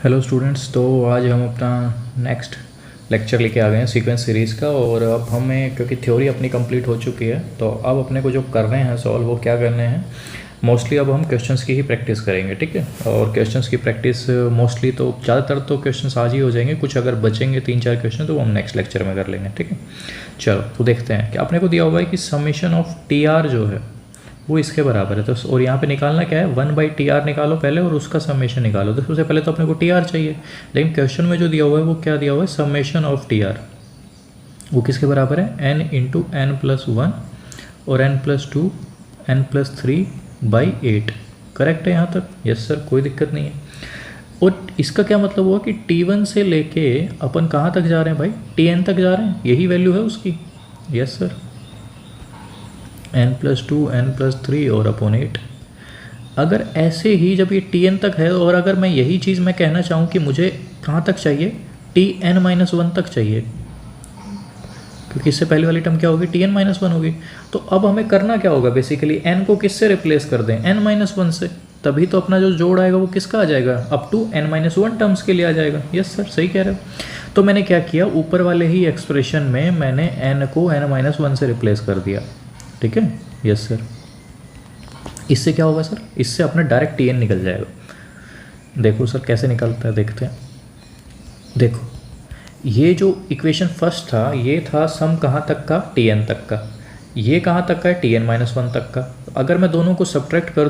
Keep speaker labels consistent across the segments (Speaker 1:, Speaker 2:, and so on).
Speaker 1: Hello students, तो आज हम अपना नेक्स्ट लेक्चर लेके आ गए हैं सीक्वेंस सीरीज़ का। और अब हमें क्योंकि थ्योरी अपनी कंप्लीट हो चुकी है, तो अब अपने को जो करने हैं सॉल्व, वो क्या करने हैं, मोस्टली अब हम क्वेश्चंस की ही प्रैक्टिस करेंगे। ठीक है, और क्वेश्चंस की प्रैक्टिस मोस्टली तो ज़्यादातर तो क्वेश्चंस आज ही हो जाएंगे, कुछ अगर बचेंगे 3-4 क्वेश्चन तो वो हम नेक्स्ट लेक्चर में कर लेंगे। ठीक है, चलो तो देखते हैं कि अपने को दिया हुआ है कि समेशन ऑफ टी आर जो है वो इसके बराबर है। तो और यहाँ पे निकालना क्या है, 1/TR निकालो पहले और उसका समेशन निकालो। तो सबसे पहले तो अपने को TR चाहिए, लेकिन क्वेश्चन में जो दिया हुआ है वो क्या दिया हुआ है, समेशन ऑफ TR वो किसके बराबर है, n इंटू n+1 और n+2 n+3/8। करेक्ट है यहाँ तक? यस सर, कोई दिक्कत नहीं है। और इसका क्या मतलब हुआ कि T1 से लेके अपन कहाँ तक जा रहे हैं भाई, Tn तक जा रहे हैं, यही वैल्यू है उसकी। यस सर, n+2 n+3 और अपॉन 8। अगर ऐसे ही जब ये Tn तक है, और अगर मैं यही चीज़ मैं कहना चाहूँ कि मुझे कहाँ तक चाहिए, Tn-1 तक चाहिए, क्योंकि इससे पहले वाली टर्म क्या होगी, Tn-1 होगी। तो अब हमें करना क्या होगा, बेसिकली n को किससे रिप्लेस कर दें, n-1 से। तभी तो अपना जो जोड़ आएगा वो किसका आ जाएगा, अप टू n-1 टर्म्स के लिए आ जाएगा। यस सर, सही कह रहे हो। तो मैंने क्या किया, ऊपर वाले ही एक्सप्रेशन में मैंने n को n-1 से रिप्लेस कर दिया। ठीक है, यस सर। इससे क्या होगा सर, इससे अपना डायरेक्ट Tn निकल जाएगा। देखो सर कैसे निकलता है, देखते हैं। देखो, ये जो इक्वेशन फर्स्ट था ये था सम कहाँ तक का, Tn तक का। ये कहाँ तक का है, Tn-1 तक का। अगर मैं दोनों को सब्ट्रैक्ट कर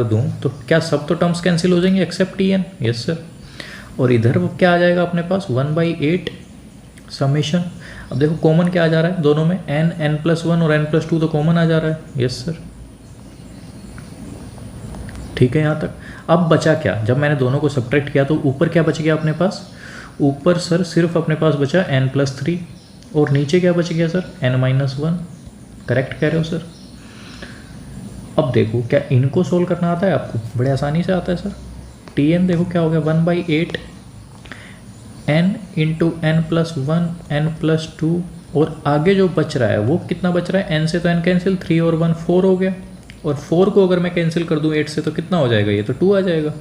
Speaker 1: दूँ, तो क्या सब तो टर्म्स कैंसिल हो जाएंगे एक्सेप्ट Tn। Yes sir. और इधर वो क्या आ जाएगा अपने पास, 1/8 समेशन। अब देखो कॉमन क्या आ जा रहा है दोनों में, n+1 और n+2 तो कॉमन आ जा रहा है। यस सर, ठीक है यहाँ तक। अब बचा क्या, जब मैंने दोनों को सब्ट्रैक्ट किया तो ऊपर क्या बच गया अपने पास, ऊपर सर सिर्फ अपने पास बचा n+3 और नीचे क्या बच गया सर, n-1। करेक्ट कह रहे हो सर। अब देखो क्या इनको सोल्व करना आता है आपको, बड़े आसानी से आता है सर। Tn देखो क्या हो गया, 1/8 n इंटू n+1 n+2, और आगे जो बच रहा है वो कितना बच रहा है, n से तो n कैंसिल, 3 और 1 4 हो गया। और 4 को अगर मैं कैंसिल कर दूं 8 से तो कितना हो जाएगा, ये तो 2 आ जाएगा।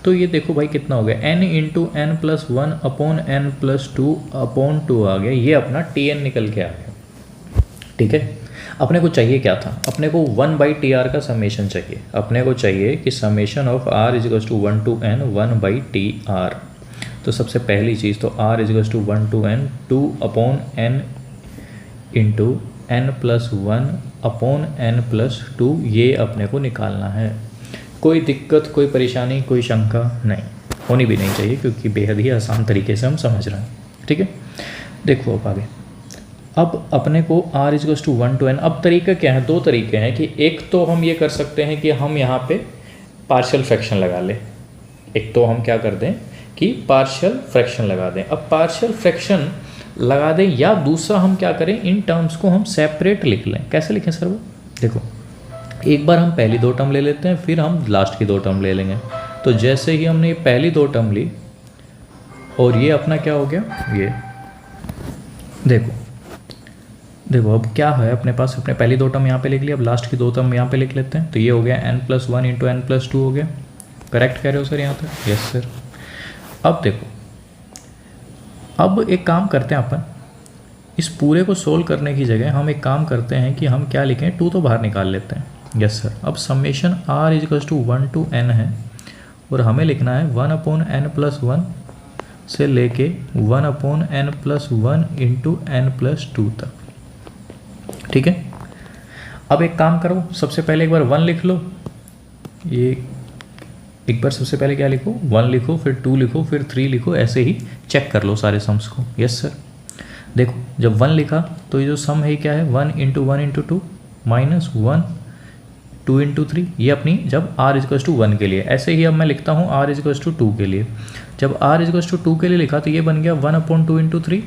Speaker 1: तो ये देखो भाई कितना हो गया, n into n+1 upon n+2 upon 2 आ गया। ये अपना Tn निकल के आ गया। ठीक है, अपने को चाहिए क्या था, अपने को 1/TR का समेशन चाहिए। अपने को चाहिए कि summation of r = 1 to n 1/TR। तो सबसे पहली चीज़ तो r = 1 to n 2 upon n into n+1 upon n+2, ये अपने को निकालना है। कोई दिक्कत, कोई परेशानी, कोई शंका नहीं होनी भी नहीं चाहिए, क्योंकि बेहद ही आसान तरीके से हम समझ रहे हैं। ठीक है, देखो अब आगे। अब अपने को r = 1 to n। अब तरीका क्या है, दो तरीके हैं कि एक तो हम ये कर सकते हैं कि हम यहाँ पे पार्शियल फ्रैक्शन लगा लें। एक तो हम क्या कर दें कि पार्शियल फ्रैक्शन लगा दें। अब पार्शियल फ्रैक्शन लगा दें, या दूसरा हम क्या करें, इन टर्म्स को हम सेपरेट लिख लें। कैसे लिखें सर वो, देखो एक बार हम पहली 2 टर्म ले लेते हैं, फिर हम लास्ट की 2 टर्म ले लेंगे। तो जैसे ही हमने ये पहली 2 टर्म ली और ये अपना क्या हो गया, ये देखो अब क्या है अपने पास, अपने पहली 2 टर्म यहाँ पे लिख लिया, अब लास्ट की 2 टर्म यहाँ पे लिख लेते हैं। तो ये हो गया n+1 इंटू n+2 हो गया। करेक्ट कह रहे हो सर यहाँ तक? Yes sir. अब देखो, अब एक काम करते हैं अपन, इस पूरे को सोल्व करने की जगह हम एक काम करते हैं कि हम क्या लिखें, 2 तो बाहर निकाल लेते हैं। Yes sir. अब समेशन r = 1 to n है, और हमें लिखना है 1/n+1 से लेके 1/n+1 इंटू n+2 तक। ठीक है, अब एक काम करो, सबसे पहले एक बार 1 लिख लो। ये एक बार सबसे पहले क्या लिखो, 1 लिखो, फिर 2 लिखो, फिर 3 लिखो, ऐसे ही चेक कर लो सारे सम्स को। Yes sir. देखो जब 1 लिखा तो ये जो सम है क्या है, 1 इंटू 1 इंटू 2 माइनस 1 2 इंटू 3, ये अपनी जब r = 1 के लिए। ऐसे ही अब मैं लिखता हूँ r = 2 के लिए। जब r = 2 के लिए लिखा तो ये बन गया 1/2 इंटू 3,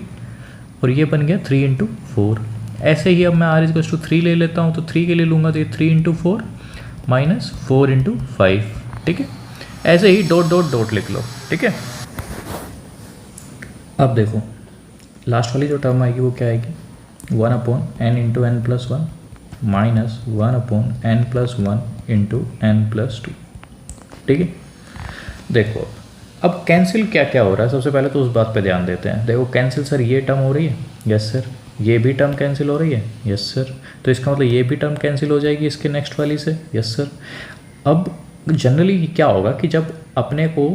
Speaker 1: और ये बन गया 3 इंटू 4। ऐसे ही अब मैं r = 3 ले लेता हूँ, तो 3 के लिए लूँगा तो ये 3 इंटू 4 माइनस 4 इंटू 5। ठीक है, ऐसे ही डॉट डॉट डॉट लिख लो। ठीक है, अब देखो लास्ट वाली जो टर्म आएगी वो क्या आएगी, 1/n into n+1 minus 1/n+1 into n+2। ठीक है, देखो अब कैंसिल क्या क्या हो रहा है, सबसे पहले तो उस बात पे ध्यान देते हैं। देखो कैंसिल सर ये टर्म हो रही है, यस सर, ये भी टर्म कैंसिल हो रही है, यस सर, तो इसका मतलब ये भी टर्म कैंसिल हो जाएगी इसके नेक्स्ट वाली से, यस सर। अब जनरली क्या होगा कि जब अपने को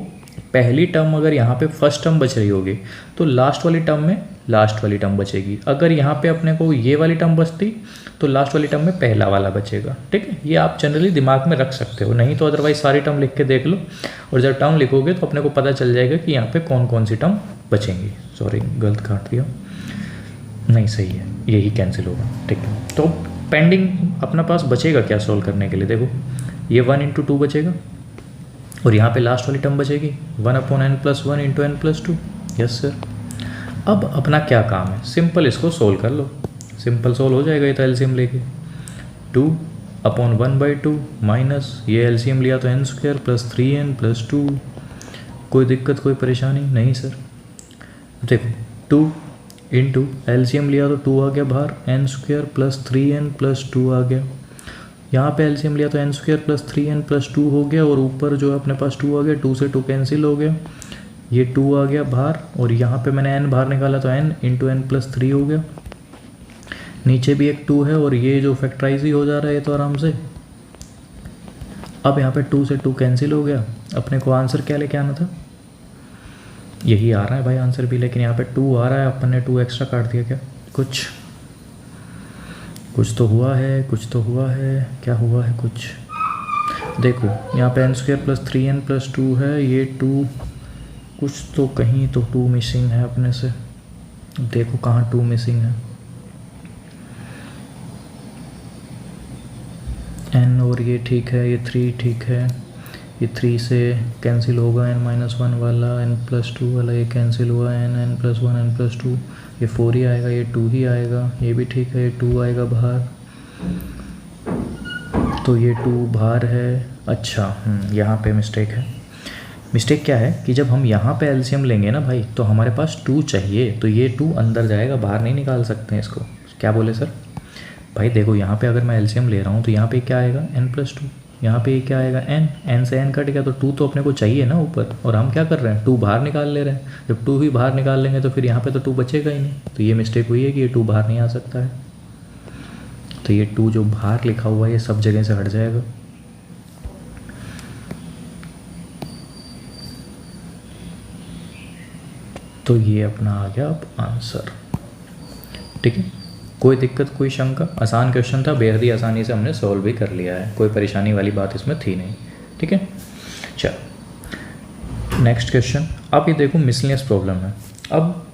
Speaker 1: पहली टर्म अगर यहाँ पे फर्स्ट टर्म बच रही होगी तो लास्ट वाली टर्म में लास्ट वाली टर्म बचेगी, अगर यहाँ पे अपने को ये वाली टर्म बचती तो लास्ट वाली टर्म में पहला वाला बचेगा, ठीक है। ये आप जनरली दिमाग में रख सकते हो, नहीं तो अदरवाइज सारी टर्म लिख के देख लो, और जब टर्म लिखोगे तो अपने को पता चल जाएगा कि यहाँ पे कौन कौन सी टर्म बचेंगी। सॉरी गलत काट दिया, नहीं सही है, यही कैंसिल होगा, ठीक है। तो पेंडिंग अपना पास बचेगा क्या सोल्व करने के लिए, देखो ये 1 × 2 बचेगा और यहाँ पे लास्ट वाली टर्म बचेगी 1/n+1 × n+2, यस सर। अब अपना क्या काम है, सिंपल इसको सोल्व कर लो, सिंपल सोल्व हो जाएगा ये तो एलसीएम लेके। 2/1/2 माइनस ये एलसीएम लिया तो n² + 3n+2, कोई दिक्कत कोई परेशानी नहीं सर। देखो 2 × एलसीएम लिया तो 2 आ गया बाहर, n² + 3n+2 आ गया, यहाँ पे एलसीएम लिया तो n² + 3n+2 हो गया, और ऊपर जो है अपने पास 2 आ गया, 2 से 2 कैंसिल हो गया, ये 2 आ गया बाहर, और यहाँ पे मैंने n बाहर निकाला तो n × n+3 हो गया, नीचे भी एक 2 है और ये जो फैक्टराइज ही हो जा रहा है ये तो आराम से। अब यहाँ पे 2 से 2 कैंसिल हो गया, अपने को आंसर क्या लेके आना था, यही आ रहा है भाई आंसर भी, लेकिन यहाँ पे 2 आ रहा है, अपन ने 2 एक्स्ट्रा काट दिया क्या, कुछ तो हुआ है, कुछ तो हुआ है, क्या हुआ है कुछ। देखो यहाँ पे n² + 3n+2 है, ये 2 कुछ तो कहीं तो 2 मिसिंग है अपने से, देखो कहाँ 2 मिसिंग है, n और ये ठीक है, ये 3 ठीक है, ये 3 से कैंसिल होगा, n-1 वाला, n+2 वाला ये कैंसिल हुआ, n+1 n+2, ये 4 ही आएगा, ये 2 ही आएगा, ये भी ठीक है, ये 2 आएगा बाहर, तो ये 2 बाहर है। अच्छा यहाँ पे मिस्टेक है, मिस्टेक क्या है कि जब हम यहाँ पे एलसीएम लेंगे ना भाई तो हमारे पास 2 चाहिए, तो ये 2 अंदर जाएगा, बाहर नहीं निकाल सकते हैं इसको। क्या बोले सर, भाई देखो यहाँ पे अगर मैं एलसीएम ले रहा हूँ तो यहाँ पे क्या आएगा n+2, यहाँ पे क्या आएगा n से n कट गया, तो 2 तो अपने को चाहिए ना ऊपर, और हम क्या कर रहे हैं 2 बाहर निकाल ले रहे हैं, जब 2 ही बाहर निकाल लेंगे तो फिर यहाँ पे तो 2 बचेगा ही नहीं, तो ये मिस्टेक हुई है कि ये 2 बाहर नहीं आ सकता है, तो ये 2 जो बाहर लिखा हुआ है ये सब जगह से हट जाएगा। तो ये अपना आ गया अब आंसर, ठीक है। कोई दिक्कत कोई शंका, आसान क्वेश्चन था, बेहद ही आसानी से हमने सॉल्व भी कर लिया है, कोई परेशानी वाली बात इसमें थी नहीं, ठीक है। चलो नेक्स्ट क्वेश्चन, अब ये देखो मिसलेनियस प्रॉब्लम है। अब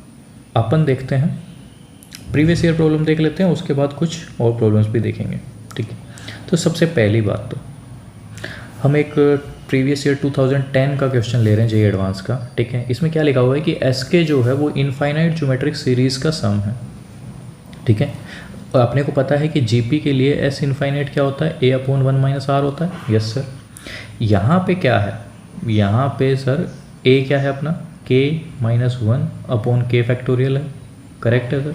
Speaker 1: अपन देखते हैं प्रीवियस ईयर प्रॉब्लम देख लेते हैं, उसके बाद कुछ और प्रॉब्लम्स भी देखेंगे, ठीक है। तो सबसे पहली बात तो हम एक प्रीवियस ईयर 2010 का क्वेश्चन ले रहे हैं जेईई एडवांस का, ठीक है। इसमें क्या लिखा हुआ है कि एस के जो है वो इनफाइनाइट ज्योमेट्रिक सीरीज़ का सम है, ठीक है। और अपने को पता है कि जीपी के लिए एस इनफाइनाइट क्या होता है, a/1 - r होता है, यस सर। यहाँ पे क्या है, यहाँ पे सर a क्या है अपना k-1 k फैक्टोरियल है, करेक्ट है सर,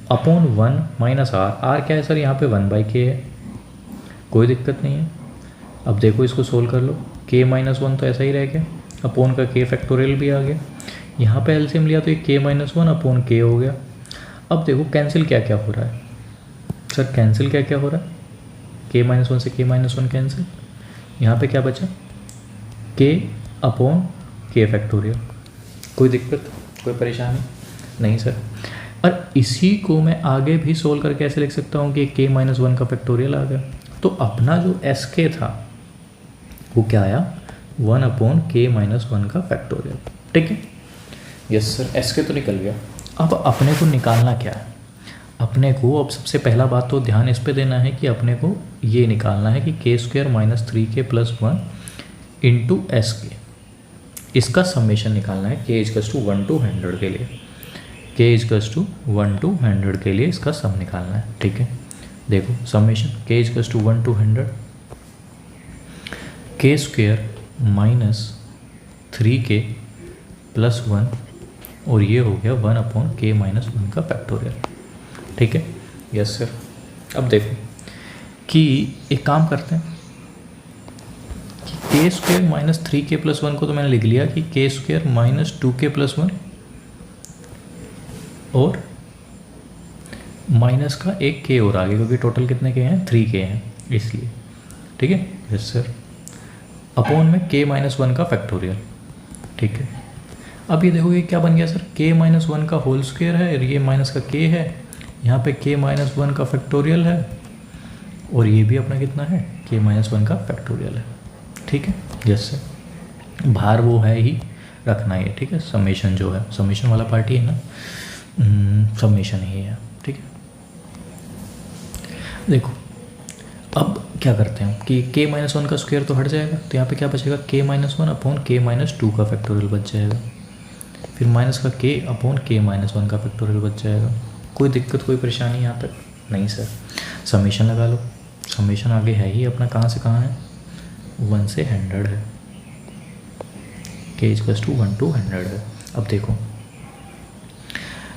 Speaker 1: /1 - r क्या है सर, यहाँ पे 1/k है, कोई दिक्कत नहीं है। अब देखो इसको सोल्व कर लो, k-1 तो ऐसा ही रह गया, अपॉन का k फैक्टोरियल भी आ गया, यहाँ पे एलसीएम लिया तो ये k-1 k हो गया। अब देखो कैंसिल क्या क्या हो रहा है सर, कैंसिल क्या क्या हो रहा है, k-1 से k-1 कैंसिल, यहाँ पे क्या बचा k/k फैक्टोरियल, कोई दिक्कत कोई परेशानी नहीं सर। और इसी को मैं आगे भी सोल्व करके ऐसे लिख सकता हूँ कि k-1 का फैक्टोरियल आ गया, तो अपना जो sk था वो क्या आया 1/k-1 का फैक्टोरियल, ठीक है, यस सर। sk तो निकल गया। अब अपने को निकालना क्या है, अपने को अब सबसे पहला बात तो ध्यान इस पे देना है कि अपने को ये निकालना है कि k² - 3k + 1 × sk, इसका समेशन निकालना है k = 1 to 100 के लिए, k = 1 to 100 के लिए इसका सम निकालना है, ठीक है। देखो summation k = 1 to 100, k² - 3k + 1, और ये हो गया 1/k-1 का फैक्टोरियल, ठीक है, यस सर। अब देखो कि एक काम करते हैं कि के स्क्वेयर माइनस 3k प्लस 1 को तो मैंने लिख लिया कि के स्क्वेयर माइनस 2k प्लस 1 और माइनस का एक k और आगे, क्योंकि टोटल कितने के हैं 3k हैं इसलिए, ठीक है। Yes sir. अपॉन में k माइनस 1 का फैक्टोरियल, ठीक है। अब ये देखो ये क्या बन गया सर, k माइनस 1 का होल स्क्वायर है और ये माइनस का k है, यहाँ पे k माइनस 1 का फैक्टोरियल है और ये भी अपना कितना है k माइनस 1 का फैक्टोरियल है, ठीक है। Yes sir. बाहर वो है ही रखना है, ठीक है। समेशन जो है, समेशन वाला पार्ट ही है ना, समेशन ही है, ठीक है। देखो अब क्या करते हैं कि k माइनस 1 का स्क्वायर तो हट जाएगा, तो यहाँ पे क्या बचेगा k minus 1 upon k minus 2 का फैक्टोरियल बच जाएगा, फिर माइनस का k अपॉन k माइनस 1 का फैक्टोरियल बच जाएगा। कोई दिक्कत कोई परेशानी यहाँ तक नहीं सर। समेशन लगा लो, समेशन आगे है ही अपना, कहाँ से कहाँ है 1 से 100 है, k इक्वल्स टू 1 to 100 है। अब देखो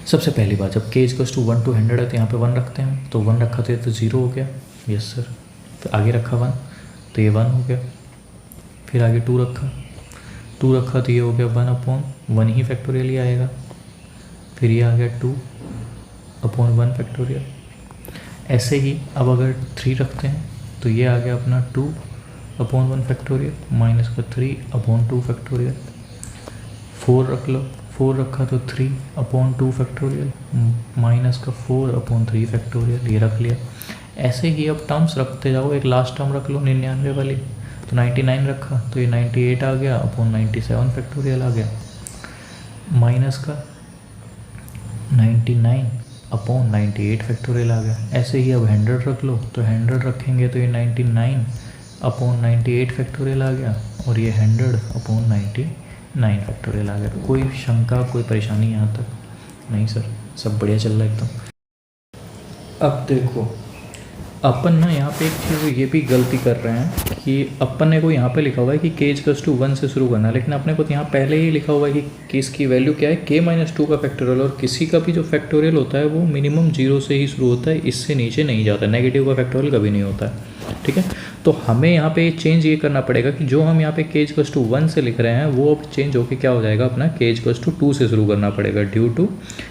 Speaker 1: सबसे पहली बात, जब k इक्वल्स टू 1 to 100 है तो यहाँ पे 1 रखते हैं, तो 1 रखा तो ये तो 0 हो गया। Yes sir. फिर आगे रखा 1 तो ये 1 हो गया, फिर आगे 2 रखा, 2 रखा तो ये हो गया 1 अपॉन 1 ही फैक्टोरियल ही आएगा, फिर ये आ गया 2 अपॉन 1 फैक्टोरियल। ऐसे ही अब अगर 3 रखते हैं तो ये आ गया अपना 2 अपॉन 1 फैक्टोरियल माइनस का 3 अपॉन 2 फैक्टोरियल। 4 रख लो, 4 रखा तो 3 अपॉन 2 फैक्टोरियल माइनस का 4 अपॉन 3 फैक्टोरियल, ये रख लिया। ऐसे ही अब टर्म्स रखते जाओ, एक लास्ट टर्म रख लो 99 वाली, तो 99 रखा तो ये 98 आ गया अपॉन 97 फैक्टोरियल आ गया, माइनस का 99 अपॉन 98 फैक्टोरियल आ गया। ऐसे ही अब 100 रख लो, तो 100 रखेंगे तो ये 99 अपॉन 98 फैक्टोरियल आ गया और ये 100 अपॉन 99 फैक्टोरियल आ गया। कोई शंका कोई परेशानी यहाँ तक नहीं सर, सब बढ़िया चल रहा है एकदम। अब देखो अपन ना यहाँ पे एक चीज़ ये भी गलती कर रहे हैं कि अपन ने को यहाँ पे लिखा हुआ है कि k इक्वल्स टू 1 से शुरू करना है, लेकिन अपने को तो यहाँ पहले ही लिखा हुआ है कि इसकी वैल्यू क्या है k माइनस 2 का फैक्टोरियल, और किसी का भी जो फैक्टोरियल होता है वो मिनिमम 0 से ही शुरू होता है, इससे नीचे नहीं जाता, नेगेटिव का फैक्टोरियल कभी नहीं होता है, ठीक है। तो हमें यहाँ पे चेंज ये करना पड़ेगा कि जो हम यहाँ पे k इक्वल्स टू 1 से लिख रहे हैं वो अब चेंज होकर क्या हो जाएगा अपना k इक्वल्स टू 2 से शुरू करना पड़ेगा, ड्यू टू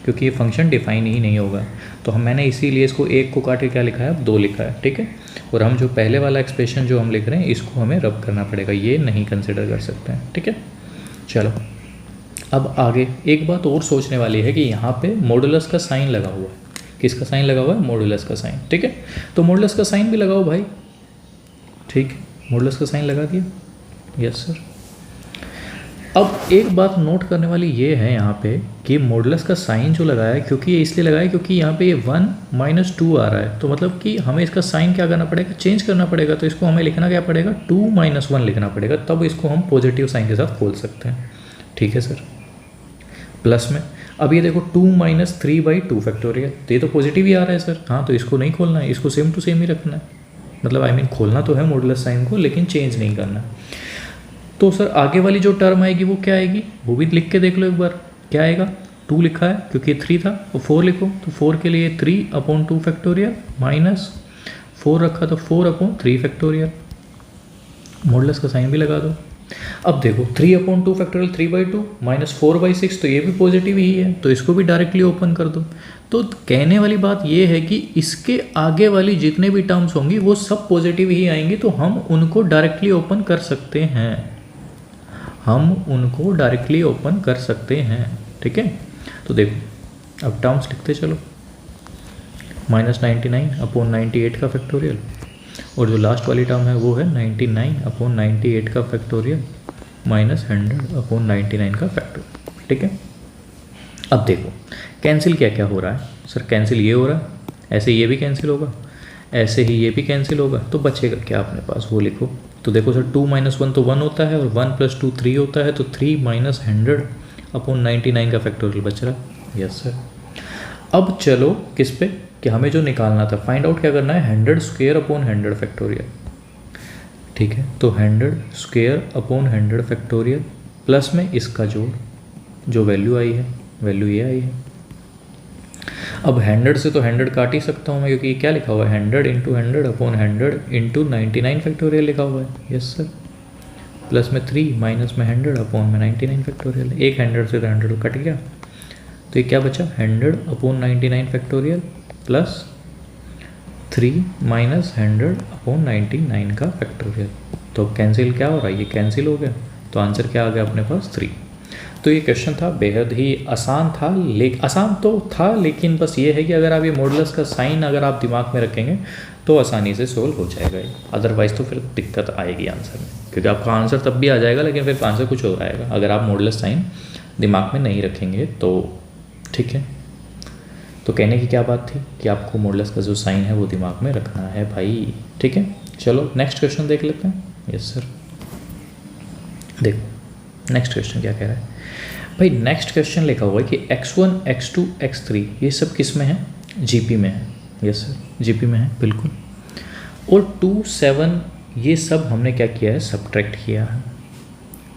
Speaker 1: क्योंकि ये फंक्शन डिफाइन ही नहीं होगा। तो मैंने इसीलिए इसको 1 को काट के क्या लिखा है, अब 2 लिखा है, ठीक है। और हम जो पहले वाला एक्सप्रेशन जो हम लिख रहे हैं इसको हमें रब करना पड़ेगा, ये नहीं कंसिडर कर सकते हैं, ठीक है। चलो अब आगे एक बात और सोचने वाली है कि यहाँ पे मॉडुलस का साइन लगा हुआ है, किसका साइन लगा हुआ है, मॉडुलस का साइन, ठीक है। तो मॉडुलस का साइन भी लगाओ भाई, ठीक है, मॉडुलस का साइन लगा दिया। Yes sir. अब एक बात नोट करने वाली ये है यहाँ पे कि मॉडुलस का साइन जो लगाया है, क्योंकि ये इसलिए लगाया है क्योंकि यहाँ पे ये 1 माइनस 2 आ रहा है, तो मतलब कि हमें इसका साइन क्या करना पड़ेगा, चेंज करना पड़ेगा। तो इसको हमें लिखना क्या पड़ेगा, 2 माइनस 1 लिखना पड़ेगा, तब इसको हम पॉजिटिव साइन के साथ खोल सकते हैं, ठीक है सर। प्लस में अब ये देखो 2 माइनस 3/2 फैक्टोरियल, तो ये तो पॉजिटिव ही आ रहा है सर, हाँ, तो इसको नहीं खोलना है, इसको सेम टू सेम ही रखना है, मतलब आई मीन खोलना तो है मॉडुलस साइन को, लेकिन चेंज नहीं करना। तो सर आगे वाली जो टर्म आएगी वो क्या आएगी, वो भी लिख के देख लो एक बार, क्या आएगा, 2 लिखा है क्योंकि 3 था, तो 4 लिखो, तो 4 के लिए 3 अपॉन 2 फैक्टोरियल माइनस 4 रखा तो 4 अपॉन 3 फैक्टोरियल, मॉडुलस का साइन भी लगा दो। अब देखो 3 अपॉन 2 फैक्टोरियल 3/2 माइनस 4/6, तो ये भी पॉजिटिव ही है, तो इसको भी डायरेक्टली ओपन कर दो। तो कहने वाली बात ये है कि इसके आगे वाली जितने भी टर्म्स होंगी वो सब पॉजिटिव ही आएंगी, तो हम उनको डायरेक्टली ओपन कर सकते हैं, हम उनको डायरेक्टली ओपन कर सकते हैं, ठीक है। तो देखो अब टर्म्स लिखते चलो, माइनस 99 अपॉन 98 का फैक्टोरियल, और जो लास्ट वाली टर्म है वो है 99 अपॉन 98 का फैक्टोरियल माइनस 100 अपॉन 99 का फैक्टोरियल, ठीक है। अब देखो कैंसिल क्या क्या हो रहा है सर, कैंसिल ये हो रहा है, ऐसे ये भी कैंसिल होगा, ऐसे ही ये भी कैंसिल होगा, तो बचेगा क्या अपने पास वो लिखो। तो देखो सर 2 माइनस 1 तो 1 होता है और 1 प्लस 2 3 होता है, तो 3 माइनस 100 अपॉन 99 का फैक्टोरियल बच रहा है। Yes sir. अब चलो किस पे, कि हमें जो निकालना था, फाइंड आउट क्या करना है, 100 स्क्वायर अपॉन 100 फैक्टोरियल, ठीक है। तो 100 स्क्वायर अपॉन 100 फैक्टोरियल प्लस में इसका जोड़, जो वैल्यू आई है वैल्यू ये आई है। अब 100 से तो 100 काट ही सकता हूँ मैं, क्योंकि क्या लिखा हुआ है 100 इंटू 100 अपॉन 100 इंटू 99 फैक्टोरियल लिखा हुआ है। Yes sir. प्लस में 3 माइनस में 100 अपॉन में 99 फैक्टोरियल। एक 100 से तो 100 कट गया, तो ये क्या बचा 100 upon 99 factorial plus 3 minus 100 upon 99 का फैक्टोरियल। तो कैंसिल क्या हो रहा है, ये कैंसिल हो गया, तो आंसर क्या आ गया अपने पास 3। तो ये क्वेश्चन था बेहद ही आसान था, आसान तो था, लेकिन बस ये है कि अगर आप ये मॉडुलस का साइन अगर आप दिमाग में रखेंगे तो आसानी से सोल्व हो जाएगा ये, अदरवाइज़ तो फिर दिक्कत आएगी आंसर में, क्योंकि आपका आंसर तब भी आ जाएगा लेकिन फिर आंसर कुछ और आएगा अगर आप मॉडुलस साइन दिमाग में नहीं रखेंगे तो। ठीक है, तो कहने की क्या बात थी कि आपको मॉडुलस का जो साइन है वो दिमाग में रखना है भाई। ठीक है, चलो नेक्स्ट क्वेश्चन देख लेते हैं। यस सर, देखो नेक्स्ट क्वेश्चन क्या कह रहा है भाई। नेक्स्ट क्वेश्चन लिखा हुआ है कि x1, x2, x3 ये सब किस में है, जीपी में है। यस सर, जीपी में है बिल्कुल। और 2, 7 ये सब हमने क्या किया है, सब्ट्रैक्ट किया है।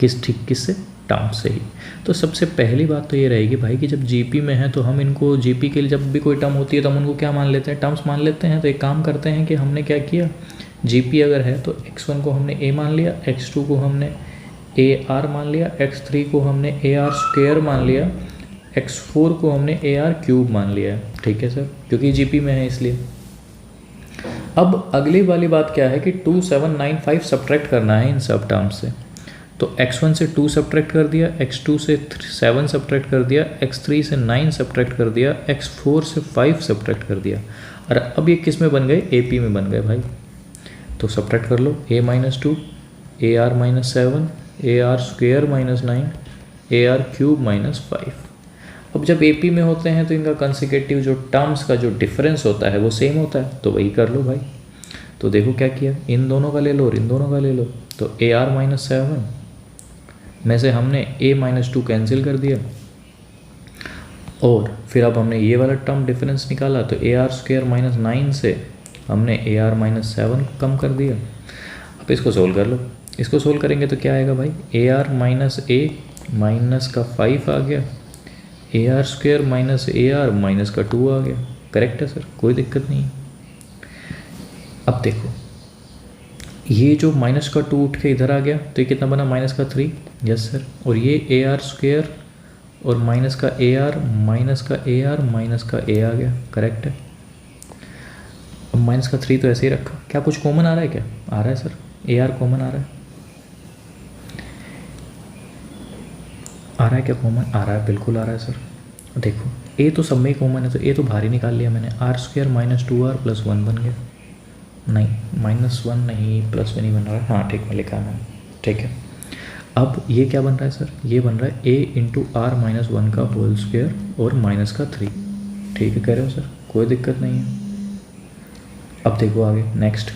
Speaker 1: किससे, टर्म से ही। तो सबसे पहली बात तो ये रहेगी भाई कि जब जीपी में है तो हम इनको जीपी के लिए जब भी कोई टर्म होती है तो हम उनको क्या मान लेते हैं, टर्म्स मान लेते हैं। तो एक काम करते हैं कि हमने क्या किया, जीपी अगर है तो x1 को हमने a मान लिया, x2 को हमने AR मान लिया, x3 को हमने AR स्क्वायर मान लिया, x4 को हमने AR क्यूब मान लिया है। ठीक है सर, क्योंकि जीपी में है इसलिए। अब अगली वाली बात क्या है कि 2, 7, 9, 5 सब्ट्रैक्ट करना है इन सब टर्म्स से। तो x1 से 2 सब्ट्रैक्ट कर दिया, x2 से 7 सब्ट्रैक्ट कर दिया, x3 से 9 सब्ट्रैक्ट कर दिया, x4 से 5 सब्ट्रैक्ट कर दिया। और अब ये किस में बन गए, AP में बन गए भाई। तो सब्ट्रैक्ट कर लो, a - 2, AR - 7, AR square - 9, AR cube -5। अब जब AP में होते हैं तो इनका कंसेक्यूटिव जो टर्म्स का जो डिफरेंस होता है वो सेम होता है, तो वही कर लो भाई। तो देखो क्या किया, इन दोनों का ले लो और इन दोनों का ले लो। तो AR - 7 में से हमने a - 2 कैंसिल कर दिया, और फिर अब हमने ये वाला टर्म डिफरेंस निकाला तो AR स्क्वायर -9 से हमने AR - 7 कम कर दिया। अब इसको सोल्व कर लो, इसको सोल्व करेंगे तो क्या आएगा भाई, AR - A माइनस का 5 आ गया, AR स्क्वायर AR माइनस का 2 आ गया। करेक्ट है सर, कोई दिक्कत नहीं। अब देखो ये जो माइनस का 2 उठ के इधर आ गया तो ये कितना बना, माइनस का 3। यस सर, और ये AR स्क्वायर और माइनस का AR माइनस का AR माइनस का A आ गया। करेक्ट है। अब माइनस का 3 तो ऐसे ही रखा, क्या कुछ कॉमन आ रहा है, क्या आ रहा है सर, AR कॉमन आ रहा है, आ रहा है क्या कॉमन, आ रहा है, बिल्कुल आ रहा है सर। देखो A तो सब में ही कॉमन है, तो A तो बाहर ही निकाल लिया मैंने, R स्क्वायर -2R + 1 बन गया। नहीं, -1 नहीं, +1 ही बन रहा है, हाँ ठीक है लिखा है मैंने। ठीक है, अब ये क्या बन रहा है सर, ये बन रहा है A × R - 1 का होल स्क्वायर और माइनस का 3। ठीक है कह रहे हो सर, कोई दिक्कत नहीं है। अब देखो आगे नेक्स्ट,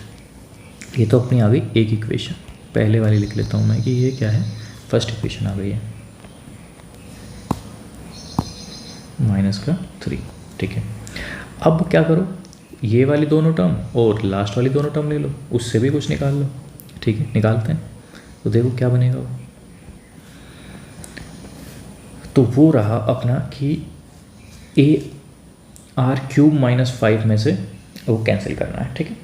Speaker 1: ये तो अपनी आ गई एक इक्वेशन, पहले वाली लिख लेता हूँ मैं कि ये क्या है, फर्स्ट इक्वेशन आ गई है -3। ठीक है, अब क्या करो, ये वाली दोनों टर्म और लास्ट वाली दोनों टर्म ले लो, उससे भी कुछ निकाल लो। ठीक है, निकालते हैं तो देखो क्या बनेगा वो। तो वो रहा अपना कि AR³ -5 में से वो कैंसिल करना है। ठीक है,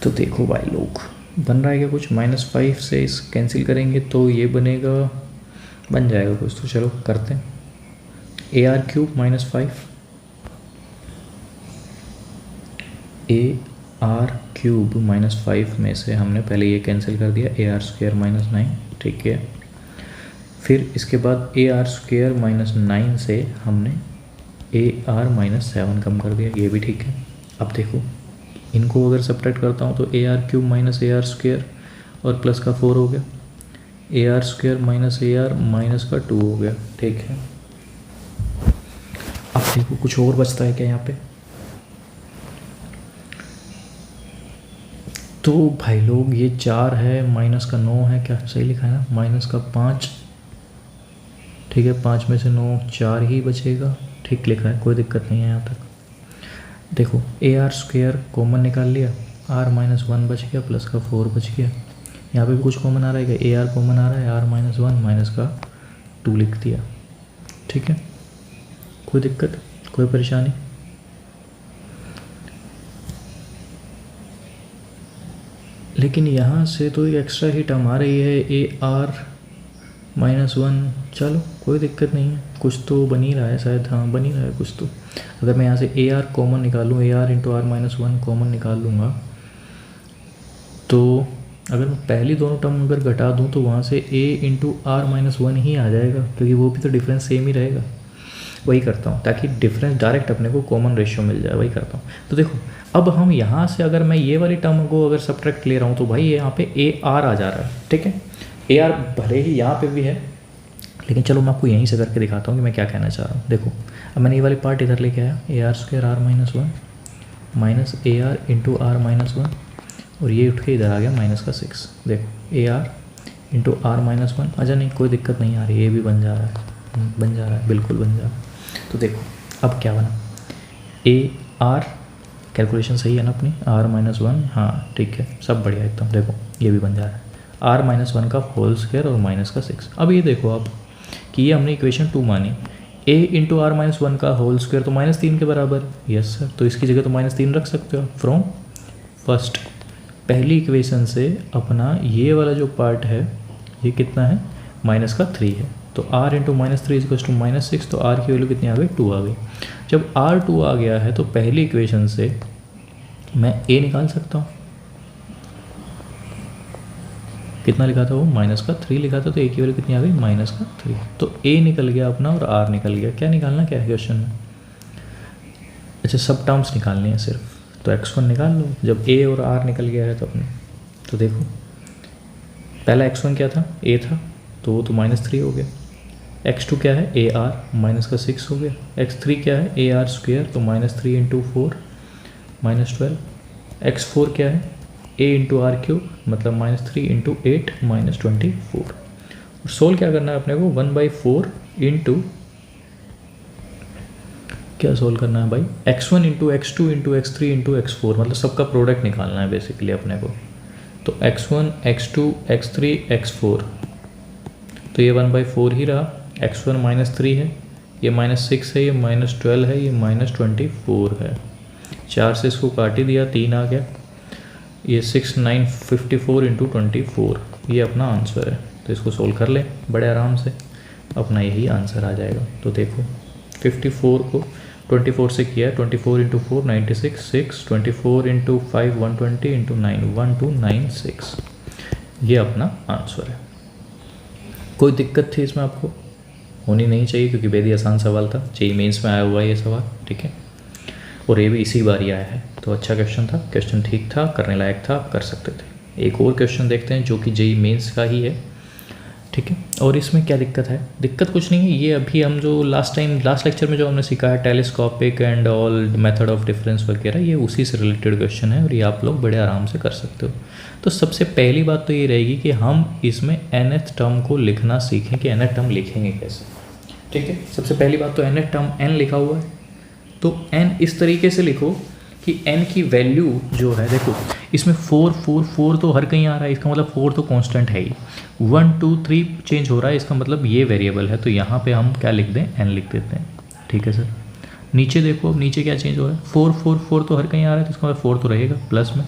Speaker 1: तो देखो भाई लोग बन रहा है क्या कुछ, -5 से इस कैंसिल करेंगे तो ये बनेगा, बन जाएगा कुछ। तो चलो करते हैं, AR³ -5 AR³ -5 में से हमने पहले ये कैंसिल कर दिया, AR स्क्वायर -9। ठीक है, फिर इसके बाद AR स्क्वायर -9 से हमने AR -7 कम कर दिया, ये भी ठीक है। अब देखो इनको अगर सब्ट्रैक्ट करता हूँ तो AR³ AR स्क्वायर और प्लस का 4 हो गया, AR स्क्वायर AR माइनस का 2 हो गया। ठीक है, अब देखो कुछ और बचता है क्या यहाँ पे। तो भाई लोग ये 4 है, माइनस का 9 है, क्या सही लिखा है ना, माइनस का 5। ठीक है, 5 में से 9, 4 ही बचेगा। ठीक लिखा है, कोई दिक्कत नहीं है यहाँ तक। देखो AR स्क्वायर कॉमन निकाल लिया, R - 1 बच गया, प्लस का 4 बच गया। यहाँ पे भी कुछ कॉमन आ रहा है क्या, AR कॉमन आ रहा है, R - 1 माइनस का 2 लिख दिया। ठीक है, कोई दिक्कत, कोई परेशानी। लेकिन यहाँ से तो एक एक्स्ट्रा ही टर्म आ रही है AR -1। चलो कोई दिक्कत नहीं है, कुछ तो बन ही रहा है शायद, हाँ बन ही रहा है कुछ तो। अगर मैं यहाँ से AR कॉमन निकालूँ, AR × R-1 कॉमन निकाल लूँगा, तो अगर मैं पहली दोनों टर्म अगर घटा दूँ तो वहाँ से A × R-1 ही आ जाएगा, क्योंकि वो भी तो डिफरेंस सेम ही रहेगा। वही करता हूँ ताकि डिफरेंस डायरेक्ट अपने को कॉमन रेशियो मिल जाए, वही करता हूँ। तो देखो अब हम यहाँ से अगर मैं ये वाली टर्म को अगर सब्ट्रैक्ट ले रहा हूँ तो भाई यहाँ पे AR आ जा रहा है, ठीक है। AR भले ही यहाँ पे भी है, लेकिन चलो मैं आपको यहीं से करके दिखाता हूँ कि मैं क्या कहना चाह रहा हूँ। देखो अब मैंने ये वाली पार्ट इधर लेके आया, AR² R-1 minus AR × R-1, और ये उठ के इधर आ गया -6। देखो AR × R-1, अच्छा नहीं कोई दिक्कत नहीं आ रही, ये भी बन जा रहा है, बन जा रहा है, बिल्कुल बन जा रहा है। तो देखो अब क्या बना, AR कैलकुलेशन सही है ना अपनी, R-1, हाँ ठीक है, सब बढ़िया एकदम। देखो ये भी बन जा रहा है R-1 का होल स्क्वायर और -6। अब ये देखो आप कि ये हमने इक्वेशन 2 मानी, A × R-1 का होल स्क्वायर तो -3 के बराबर, यस सर, तो इसकी जगह तो -3 रख सकते हो फ्रॉम फर्स्ट, पहली इक्वेशन से अपना ये वाला जो पार्ट है ये कितना है, -3 है, तो R × -3 = -6, तो R की वैल्यू कितनी आ गई, 2 आ गई। जब R 2 आ गया है तो पहली इक्वेशन से मैं A निकाल सकता हूँ, कितना लिखा था वो, -3 लिखा था, तो A की वैल्यू कितनी आ गई, -3। तो A निकल गया अपना और R निकल गया। क्या निकालना क्या है क्वेश्चन में, अच्छा सब टर्म्स निकालनी है सिर्फ, तो x1 निकाल लो। जब A और R निकल गया है तो अपने, तो देखो पहला x1 क्या था, A था, तो वो तो -3 हो गया। x2 क्या है, AR -6 हो गया। x3 क्या है, AR², तो -3 × 4 -12। x4 क्या है, A × R³ मतलब -3 × 8 -24। और सोल्व क्या करना है अपने को, 1/4 इंटू, क्या सोल्व करना है भाई, x1 × x2 × x3 × x4, मतलब सबका प्रोडक्ट निकालना है बेसिकली अपने को। तो x1 x2 x3 x4, तो ये 1/4 ही रहा, x1 -3 है, ये -6 है, ये -12 है, ये -24 है। 4 से इसको काट ही दिया, 3 आ गया, ये 6 9 54 × 24, ये अपना आंसर है। तो इसको सोल्व कर ले बड़े आराम से, अपना यही आंसर आ जाएगा। तो देखो 54 को 24 से किया, 24 × 4 96, 6 24 × 5 120 × 9 1296, ये अपना आंसर है। कोई दिक्कत थी इसमें आपको, होनी नहीं चाहिए क्योंकि बेहद आसान सवाल था, जेईई मेंस में आया हुआ है ये सवाल, ठीक है, और ये भी इसी बार ही आया है, तो अच्छा क्वेश्चन था, क्वेश्चन ठीक था, करने लायक था, आप कर सकते थे। एक और क्वेश्चन देखते हैं जो कि जेईई मेंस का ही है, ठीक है। और इसमें क्या दिक्कत है, दिक्कत कुछ नहीं है, ये अभी हम जो लास्ट लेक्चर में जो हमने सीखा है telescopic and all method of difference वगैरह, ये उसी से रिलेटेड क्वेश्चन है और ये आप लोग बड़े आराम से कर सकते हो। तो सबसे पहली बात तो ये रहेगी कि हम इसमें nth टर्म को लिखना सीखें कि nth टर्म लिखेंगे कैसे, ठीक है। सबसे पहली बात तो nth टर्म n लिखा हुआ है, तो n इस तरीके से लिखो कि n की वैल्यू जो है, देखो इसमें 4 4 4 तो हर कहीं आ रहा है, इसका मतलब 4 तो कांस्टेंट है ही, 1 2 3 चेंज हो रहा है, इसका मतलब ये वेरिएबल है, तो यहाँ पे हम क्या लिख दें, n लिख देते हैं, ठीक है सर। नीचे देखो, अब नीचे क्या चेंज हो रहा है, 4 4 4 तो हर कहीं आ रहा है, तो इसका मतलब 4 तो रहेगा प्लस में,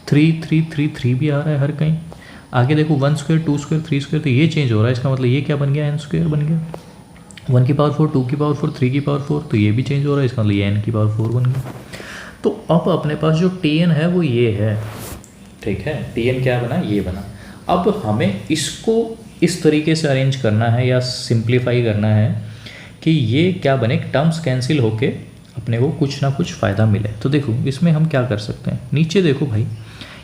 Speaker 1: 3 3 3 3 भी आ रहा है हर कहीं। आगे देखो 1 स्क्वायर 2 स्क्वायर 3 स्क्वायर, तो ये चेंज हो रहा है, इसका मतलब ये क्या बन गया, n² बन गया। 1 की पावर 4 2 की पावर 4 3 की पावर 4, तो ये भी चेंज हो रहा है, इसका मतलब ये n की पावर 4 बन गया। तो अब अपने पास जो Tn है वो ये है, ठीक है, Tn क्या बना, ये बना। अब हमें इसको इस तरीके से अरेंज करना है या सिंप्लीफाई करना है कि ये क्या बने, टर्म्स कैंसिल होके अपने को कुछ ना कुछ फ़ायदा मिले। तो देखो इसमें हम क्या कर सकते हैं, नीचे देखो भाई,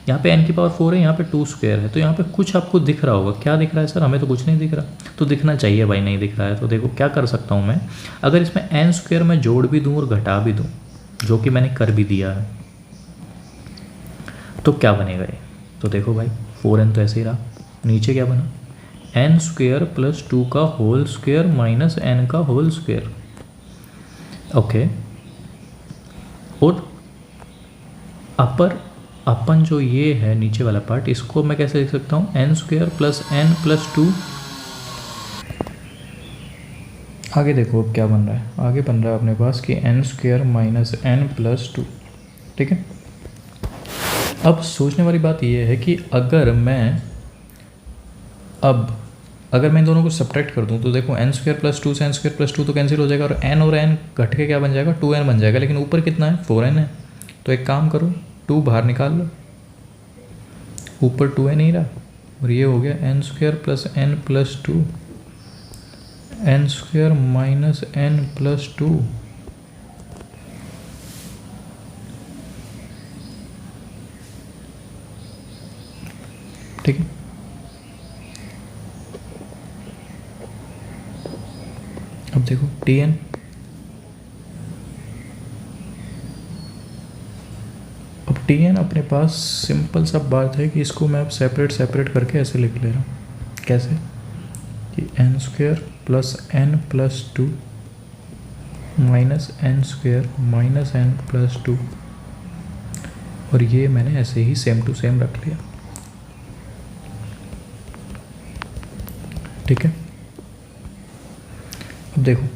Speaker 1: यहाँ पे n की पावर 4 है, यहाँ पे 2 स्क्वायर है, तो यहाँ पे कुछ आपको दिख रहा होगा, क्या दिख रहा है सर, हमें तो कुछ नहीं दिख रहा, तो दिखना चाहिए भाई, नहीं दिख रहा है। तो देखो क्या कर सकता हूँ मैं, अगर इसमें n² मैं जोड़ भी दूँ और घटा भी दूँ, जो कि मैंने कर भी दिया है, तो क्या बनेगा ये, तो देखो भाई 4n तो ऐसे ही रहा, नीचे क्या बना, n² + 2 का होल स्क्वायर माइनस n का होल स्क्वायर, ओके। और अपर अपन जो ये है नीचे वाला पार्ट, इसको मैं कैसे लिख सकता हूँ, n² + n + 2। आगे देखो अब क्या बन रहा है, आगे बन रहा है अपने पास कि n² - n + 2, ठीक है। अब सोचने वाली बात यह है कि अगर मैं इन दोनों को सब्ट्रैक्ट कर दूं तो देखो n स्क्वायर प्लस 2 से n स्क्वायर प्लस 2 तो कैंसिल हो जाएगा और n घट के क्या बन जाएगा 2n बन जाएगा, लेकिन ऊपर कितना है 4n है। तो एक काम करो 2 बाहर निकाल लो, ऊपर 2n ही रहा और ये हो गया n square plus n plus 2 n square minus n plus 2। ठीक है, अब देखो tn अपने पास सिंपल सा बात है कि इसको मैं अब सेपरेट करके ऐसे लिख ले रहा हूँ। कैसे कि n square plus n plus 2 minus n square minus n plus 2, और ये मैंने ऐसे ही सेम टू सेम रख लिया। ठीक है, अब देखो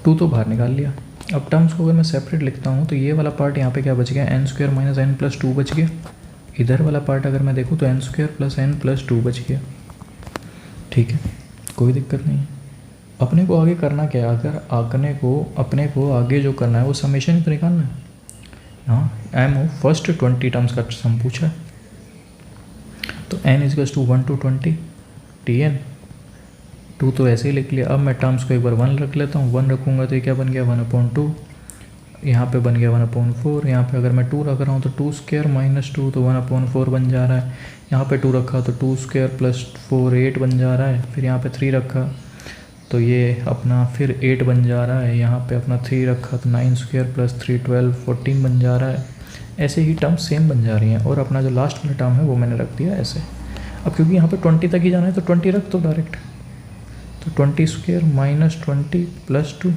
Speaker 1: 2 तो बाहर निकाल लिया। अब टर्म्स को अगर मैं सेपरेट लिखता हूँ तो ये वाला पार्ट यहाँ पे क्या बच गया n square minus n plus 2 बच गया। इधर वाला पार्ट अगर मैं देखूँ तो n square plus n plus 2 बच गया। ठीक है, कोई दिक्कत नहीं है। अपने को आगे करना क्या है, अगर अपने को आगे जो करना है वो समेशन ही तो निकालना है। हाँ, एम फर्स्ट 20 टर्म्स का सम पूछा है तो n is to 1 to 20 tn 2 तो ऐसे ही लिख लिया। अब मैं टर्म्स को एक बार 1 रख लेता हूँ, 1 रखूँगा तो ये क्या बन गया 1/2, यहाँ पे बन गया 1/4। यहाँ पे अगर मैं 2 रख रहा हूँ तो 2 स्क्वायर माइनस 2 तो 1/4 बन जा रहा है। यहाँ पे 2 रखा तो 2 स्क्वायर प्लस 4 8 बन जा रहा है। फिर यहाँ पे 3 रखा तो ये अपना फिर 8 बन जा रहा है। यहाँ पे अपना 3 रखा तो 9 स्क्वायर प्लस 3 12 14 बन जा रहा है। ऐसे ही टर्म सेम बन जा रही हैं और अपना जो लास्ट वाला टर्म है वो मैंने रख दिया ऐसे। अब क्योंकि यहाँ पे 20 तक ही जाना है तो 20 रख दो डायरेक्ट, तो 20 square minus 20 plus 2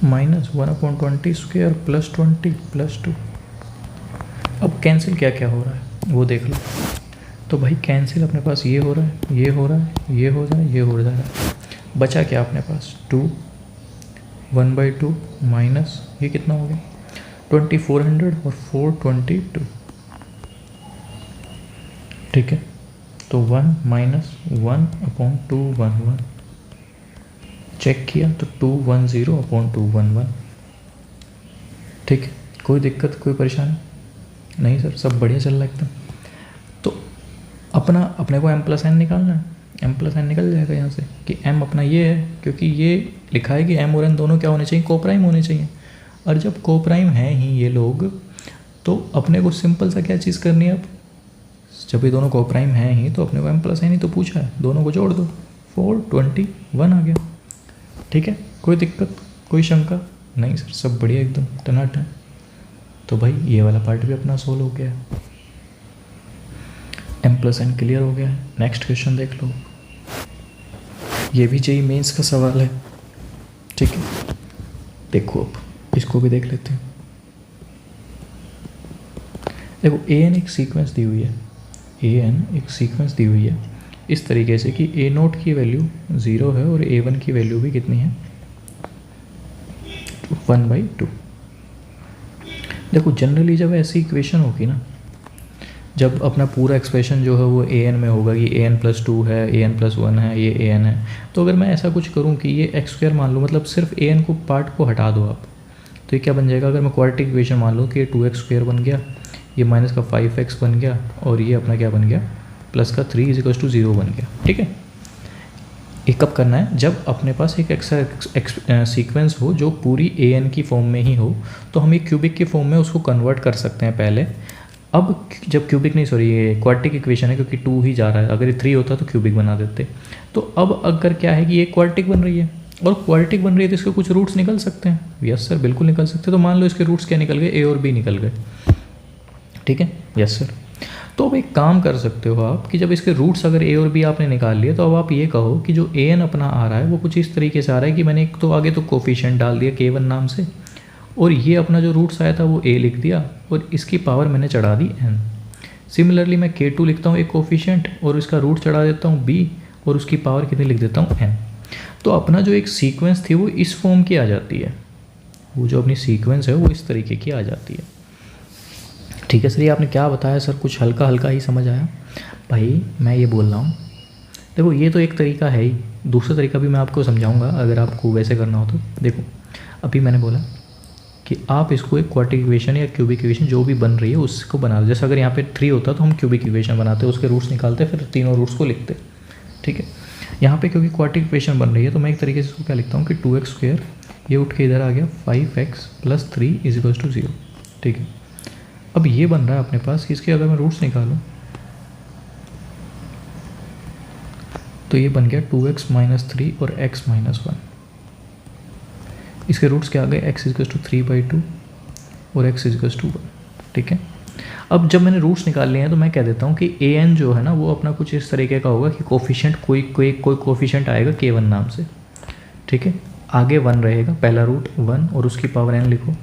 Speaker 1: minus 1/20 square plus 20 plus 2। अब कैंसिल क्या क्या हो रहा है वो देख लो। तो भाई कैंसिल अपने पास ये हो रहा है, ये हो रहा है, ये हो रहा है, ये हो जा रहा है। बचा क्या अपने पास 2 1/2 माइनस ये कितना हो गया 2400 और 422। ठीक है, तो 1 माइनस 1/211 चेक किया तो 210/211। ठीक है, कोई दिक्कत कोई परेशानी नहीं सर, सब बढ़िया चल रहा है एकदम। तो अपने को m प्लस n निकालना है, m प्लस n निकल जाएगा यहाँ से कि m अपना ये है, क्योंकि ये लिखा है कि m और n दोनों क्या होने चाहिए कोप्राइम होने चाहिए। और जब कोप्राइम हैं ही ये लोग तो अपने को सिंपल सा क्या चीज़ करनी है, अब जब ये दोनों कोप्राइम हैं ही तो अपने को m प्लस n ही तो पूछा है, दोनों को जोड़ दो 421 आ गया। ठीक है, कोई दिक्कत कोई शंका नहीं सर, सब बढ़िया एकदम टनाटन। तो भाई ये वाला पार्ट भी अपना सोल्व हो गया है, m प्लस n क्लियर हो गया है। नेक्स्ट क्वेश्चन देख लो, ये भी जेईई मेंस का सवाल है। ठीक है, देखो अब इसको भी देख लेते हैं। देखो an एक सीक्वेंस दी हुई है, an एक सीक्वेंस दी हुई है इस तरीके से कि a0 की वैल्यू 0 है और a1 की वैल्यू भी कितनी है 1/2। देखो जनरली जब ऐसी इक्वेशन होगी ना, जब अपना पूरा एक्सप्रेशन जो है वो an में होगा कि an प्लस 2 है, an प्लस 1 है, ये an है, तो अगर मैं ऐसा कुछ करूँ कि ये x स्क्वायर मान लूँ, मतलब सिर्फ an को पार्ट को हटा दो आप, तो ये क्या बन जाएगा। अगर मैं क्वाड्रेटिक इक्वेशन मान लूँ कि ये 2x स्क्वायर बन गया, ये माइनस का 5x बन गया और ये अपना क्या बन गया प्लस का 3 = 0 बन गया। ठीक है, ये कब करना है, जब अपने पास एक सीक्वेंस हो जो पूरी an की फॉर्म में ही हो, तो हम एक क्यूबिक की फॉर्म में उसको कन्वर्ट कर सकते हैं पहले। अब जब क्यूबिक नहीं, सॉरी ये क्वाड्रेटिक इक्वेशन है क्योंकि 2 ही जा रहा है, अगर ये 3 होता तो क्यूबिक बना देते। तो अब अगर क्या है कि ये क्वाड्रेटिक बन रही है और क्वाड्रेटिक बन रही है तो इसके कुछ रूट्स निकल सकते हैं। यस सर, बिल्कुल निकल सकते हैं। तो मान लो इसके रूट्स क्या निकल गए, a और b निकल गए। ठीक है, यस सर। तो अब एक काम कर सकते हो आप कि जब इसके रूट्स अगर a और b आपने निकाल लिए, तो अब आप ये कहो कि जो an अपना आ रहा है वो कुछ इस तरीके से आ रहा है कि मैंने एक तो आगे तो कोफिशिएंट डाल दिया k1 नाम से, और ये अपना जो रूट्स आया था वो a लिख दिया और इसकी पावर मैंने चढ़ा दी n। सिमिलरली मैं k2 लिखता हूँ एक कोफिशिएंट और इसका रूट चढ़ा देता हूँ b और उसकी पावर कितनी लिख देता हूँ n। तो अपना जो एक सीक्वेंस थी वो इस फॉर्म की आ जाती है। वो जो अपनी सीक्वेंस है वो इस तरीके की आ जाती है। ठीक है सर, ये आपने क्या बताया सर, कुछ हल्का हल्का ही समझ आया। भाई मैं ये बोल रहा हूँ, देखो ये तो एक तरीका है ही, दूसरा तरीका भी मैं आपको समझाऊंगा अगर आपको वैसे करना हो तो। देखो अभी मैंने बोला कि आप इसको एक क्वाड्रेटिक इक्वेशन या क्यूबिक इक्वेशन जो भी बन रही है उसको बना लो। जैसे अगर यहाँ पे 3 होता तो हम क्यूबिक इक्वेशन बनाते, उसके रूट्स निकालते, फिर तीनों रूट्स को लिखते। ठीक है, यहाँ पे क्योंकि क्वाड्रेटिक इक्वेशन बन रही है तो मैं एक तरीके से इसको क्या लिखता हूँ कि 2x², ये उठ के इधर आ गया 5x + 3 = 0। ठीक है, अब ये बन रहा है अपने पास कि इसके अगर मैं रूट्स निकालूँ तो ये बन गया 2x - 3 और x - 1। इसके रूट्स क्या आ गए, x = 3/2 और x = 1। ठीक है, अब जब मैंने रूट्स निकाल लिए हैं तो मैं कह देता हूँ कि an जो है ना वो अपना कुछ इस तरीके का होगा कि कोफिशिएंट कोई कोफिशिएंट आएगा k1 नाम से। ठीक है, आगे 1 रहेगा, पहला रूट 1 और उसकी पावर n लिखो,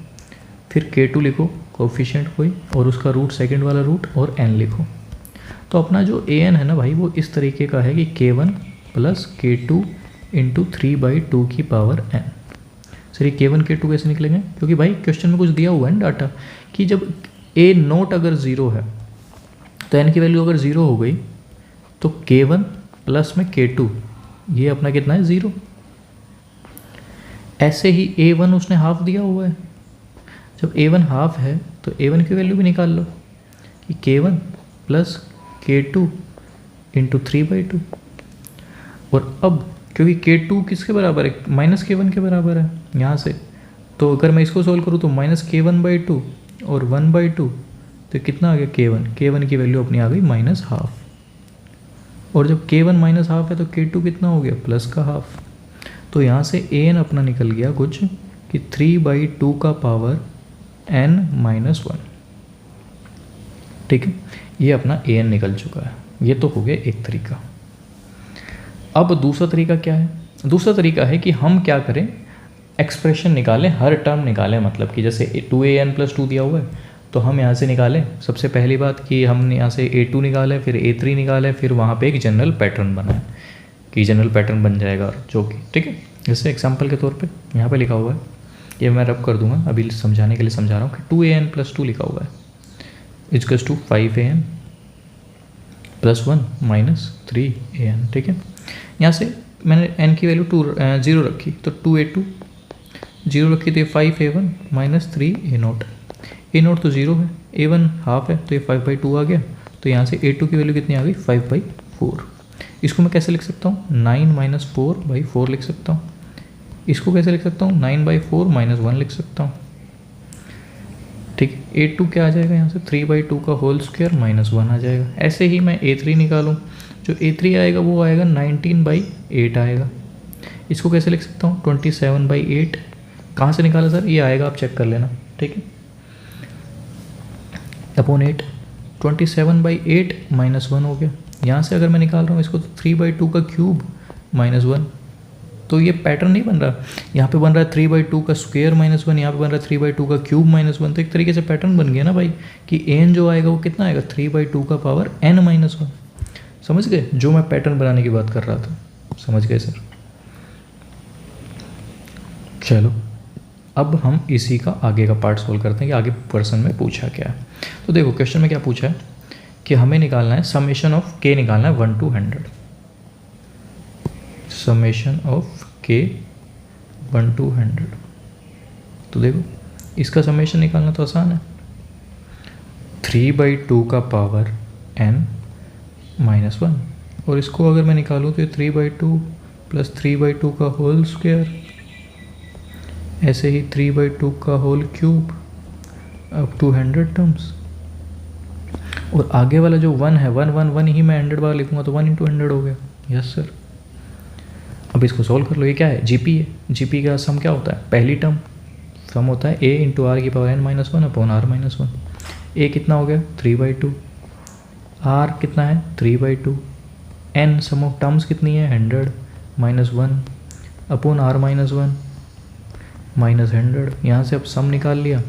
Speaker 1: फिर k2 लिखो कोफिशिएंट कोई और उसका रूट सेकंड वाला रूट और n लिखो। तो अपना जो an है ना भाई वो इस तरीके का है कि k1 + k2 × 3/2 की पावर n। सर ये k1 k2 कैसे निकलेंगे, क्योंकि भाई क्वेश्चन में कुछ दिया हुआ है ना डाटा कि जब a0 अगर 0 है तो n की वैल्यू अगर 0 हो गई तो k1 प्लस में k2 ये अपना कितना है 0। ऐसे ही a1 उसने हाफ दिया हुआ है, जब a1 हाफ है तो a1 की वैल्यू भी निकाल लो कि k1 + k2 × 3/2। और अब क्योंकि k2 किसके बराबर है, -k1 के बराबर है यहाँ से, तो अगर मैं इसको सोल्व करूँ तो -k1/2 और 1/2 तो कितना आ गया k1 की वैल्यू अपनी आ गई -½ और जब k1 -½ है तो k2 कितना हो गया प्लस का हाफ। तो यहाँ से an अपना निकल गया कुछ कि 3/2 का पावर n - 1। ठीक है, ये अपना an निकल चुका है। ये तो हो गया एक तरीका। अब दूसरा तरीका क्या है, दूसरा तरीका है कि हम क्या करें, एक्सप्रेशन निकालें, हर टर्म निकालें, मतलब कि जैसे 2an + 2 दिया हुआ है तो हम यहाँ से निकालें। सबसे पहली बात कि हमने यहाँ से a2 निकाले, फिर a3 निकाले, फिर वहाँ पे एक जनरल पैटर्न बनाए कि जनरल पैटर्न बन जाएगा जो कि, ठीक है, जैसे एग्जांपल के तौर पे यहाँ पे लिखा हुआ है, ये मैं रब कर दूंगा, अभी समझाने के लिए समझा रहा हूँ कि 2an + 2 लिखा हुआ है = 5an + 1 - 3an। ठीक है, यहाँ से मैंने n की वैल्यू 0 रखी तो 2a2 0 रखी तो ये 5a1 - 3a0। a0 तो 0 है, a1 हाफ है तो ये 5/2 आ गया। तो यहाँ से a2 की वैल्यू कितनी आ गई 5/4। इसको मैं कैसे लिख सकता हूँ, 9 - 4/4 लिख सकता हूँ। इसको कैसे लिख सकता हूँ, 9/4 - 1 लिख सकता हूँ। ठीक है, a2 क्या आ जाएगा यहाँ से 3/2 का होल स्क्वायर -1 आ जाएगा। ऐसे ही मैं a3 निकालूँ, जो a3 आएगा वो आएगा 19/8 आएगा। इसको कैसे लिख सकता हूँ 27/8। कहाँ से निकाला सर, ये आएगा, आप चेक कर लेना। ठीक है, /8 27/8 -1 हो गया। यहाँ से अगर मैं निकाल रहा हूँ इसको तो 3/2 का क्यूब -1, तो ये पैटर्न नहीं बन रहा, यहाँ पे बन रहा है 3/2 का स्क्वायर -1, यहाँ पे बन रहा है 3/2 का क्यूब -1। तो एक तरीके से पैटर्न बन गया ना भाई कि n जो आएगा वो कितना आएगा 3/2 का पावर n - 1। समझ गए जो मैं पैटर्न बनाने की बात कर रहा था, समझ गए सर। चलो अब हम इसी का आगे का पार्ट सोल्व करते हैं कि आगे क्वेश्चन में पूछा क्या है। तो देखो क्वेश्चन में क्या पूछा है कि हमें निकालना है समेशन ऑफ k, निकालना है 1 to 100, summation of k 1 to 100। तो देखो इसका समेशन निकालना तो आसान है, 3/2 का पावर n - 1 और इसको अगर मैं निकालूँ तो 3/2 + 3/2 का होल स्क्वायर, ऐसे ही 3/2 का whole cube up to 100 terms. और आगे वाला जो 1 है 1 ही मैं 100 बार लिखूंगा तो 1 × 100 हो गया। Yes sir. अब इसको सॉल्व कर लो, ये क्या है जीपी है, जीपी का सम क्या होता है, पहली टर्म सम होता है a × r की पावर n - 1 / r - 1। a कितना हो गया 3/2, r कितना है 3/2, n सम ऑफ टर्म्स कितनी है 100 - 1 / r - 1 -100। यहाँ से अब सम निकाल लिया